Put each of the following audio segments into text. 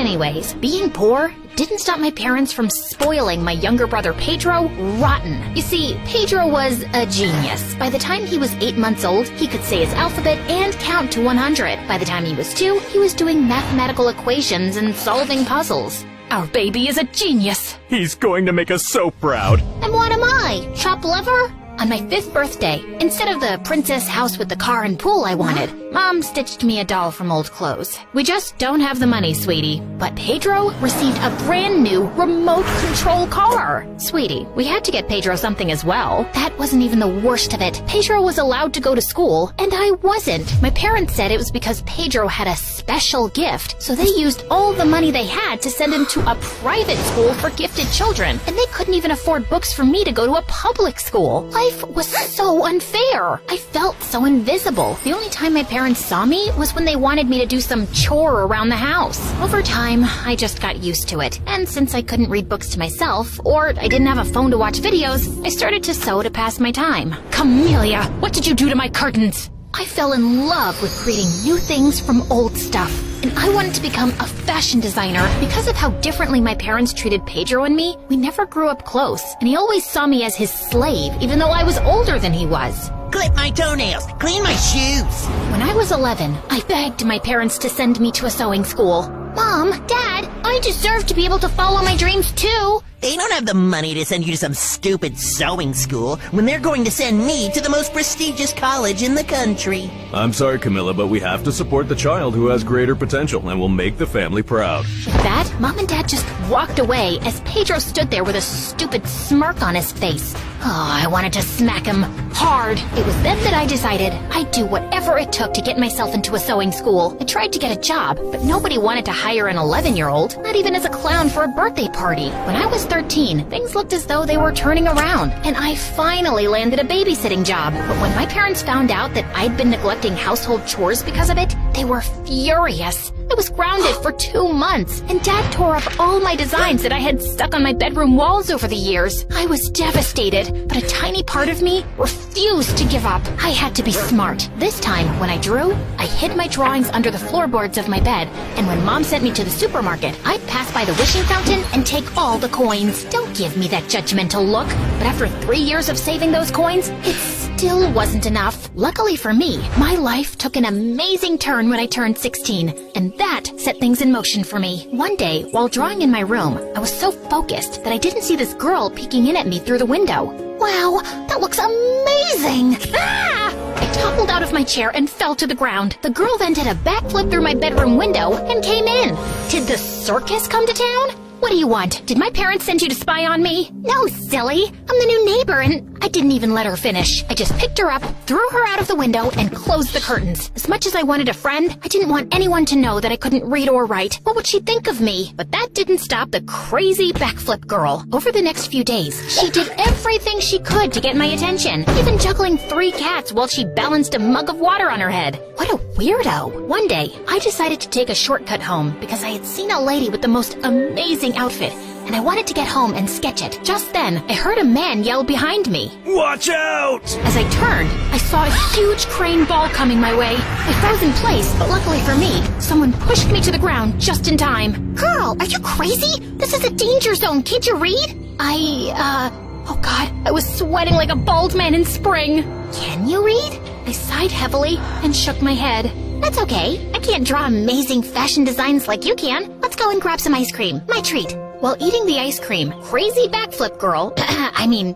Anyways, being poor didn't stop my parents from spoiling my younger brother Pedro rotten. You see, Pedro was a genius. By the time he was 8 months old, he could say his alphabet and count to 100. By the time he was 2, he was doing mathematical equations and solving puzzles. Our baby is a genius. He's going to make us so proud. And what am I? Chopped liver? On my 5th birthday, instead of the princess house with the car and pool I wanted, Mom stitched me a doll from old clothes. We just don't have the money, sweetie. But Pedro received a brand new remote control car. Sweetie, we had to get Pedro something as well. That wasn't even the worst of it. Pedro was allowed to go to school, and I wasn't. My parents said it was because Pedro had a special gift, so they used all the money they had to send him to a private school for gifted children, and they couldn't even afford books for me to go to a public school. Life was so unfair. I felt so invisible. The only time my parents saw me was when they wanted me to do some chore around the house. Over time, I just got used to it. And since I couldn't read books to myself, or I didn't have a phone to watch videos, I started to sew to pass my time. Camellia, what did you do to my curtains? I fell in love with creating new things from old stuff. And I wanted to become a fashion designer. Because of how differently my parents treated Pedro and me, we never grew up close. And he always saw me as his slave, even though I was older than he was. Clip my toenails, clean my shoes. When I was 11, I begged my parents to send me to a sewing school. Mom, Dad, I deserve to be able to follow my dreams too. They don't have the money to send you to some stupid sewing school when they're going to send me to the most prestigious college in the country. I'm sorry, Camilla, but we have to support the child who has greater potential and will make the family proud. With that, Mom and Dad just walked away as Pedro stood there with a stupid smirk on his face. Oh, I wanted to smack him hard. It was then that I decided I'd do whatever it took to get myself into a sewing school. I tried to get a job, but nobody wanted to hire an 11-year-old, not even as a clown for a birthday party. When I was 13, things looked as though they were turning around, and I finally landed a babysitting job. But when my parents found out that I'd been neglecting household chores because of it, they were furious. I was grounded for 2 months, and Dad tore up all my designs that I had stuck on my bedroom walls over the years. I was devastated, but a tiny part of me refused to give up. I had to be smart. This time, when I drew, I hid my drawings under the floorboards of my bed, and when Mom sent me to the supermarket, I'd pass by the wishing fountain and take all the coins. Don't give me that judgmental look. But after 3 years of saving those coins, it still wasn't enough. Luckily for me, my life took an amazing turn when I turned 16, and that set things in motion for me. One day, while drawing in my room, I was so focused that I didn't see this girl peeking in at me through the window. Wow, that looks amazing! Ah! I toppled out of my chair and fell to the ground. The girl then did a backflip through my bedroom window and came in. Did the circus come to town? What do you want? Did my parents send you to spy on me? No, silly. I'm the new neighbor, and I didn't even let her finish. I just picked her up, threw her out of the window, and closed the curtains. As much as I wanted a friend, I didn't want anyone to know that I couldn't read or write. What would she think of me? But that didn't stop the crazy backflip girl. Over the next few days, she did everything she could to get my attention, even juggling 3 cats while she balanced a mug of water on her head. What a weirdo. One day, I decided to take a shortcut home because I had seen a lady with the most amazing outfit, and I wanted to get home and sketch it. Just then, I heard a man yell behind me. Watch out! As I turned, I saw a huge crane ball coming my way. I froze in place, but luckily for me, someone pushed me to the ground just in time. Girl, are you crazy? This is a danger zone. Can't you read? Oh God, I was sweating like a bald man in spring. Can you read? I sighed heavily and shook my head. That's okay. I can't draw amazing fashion designs like you can. Let's go and grab some ice cream. My treat. While eating the ice cream, crazy backflip girl,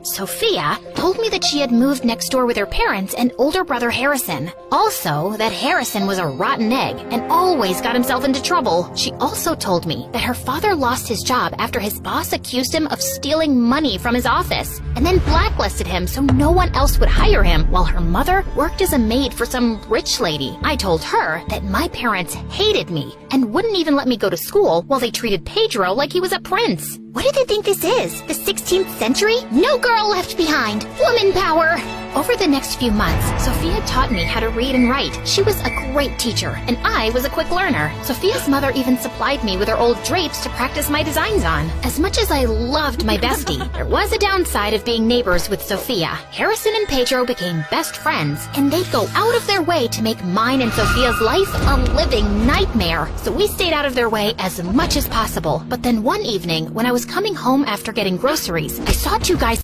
Sophia, told me that she had moved next door with her parents and older brother Harrison. Also, that Harrison was a rotten egg and always got himself into trouble. She also told me that her father lost his job after his boss accused him of stealing money from his office and then blacklisted him so no one else would hire him, while her mother worked as a maid for some rich lady. I told her that my parents hated me and wouldn't even let me go to school while they treated Pedro like he was a prince. What do they think this is? The 16th century? No girl left behind. Woman power! Over the next few months, Sophia taught me how to read and write. She was a great teacher, and I was a quick learner. Sophia's mother even supplied me with her old drapes to practice my designs on. As much as I loved my bestie, there was a downside of being neighbors with Sophia. Harrison and Pedro became best friends, and they'd go out of their way to make mine and Sophia's life a living nightmare. So we stayed out of their way as much as possible. But then one evening, when I was coming home after getting groceries, I saw two guys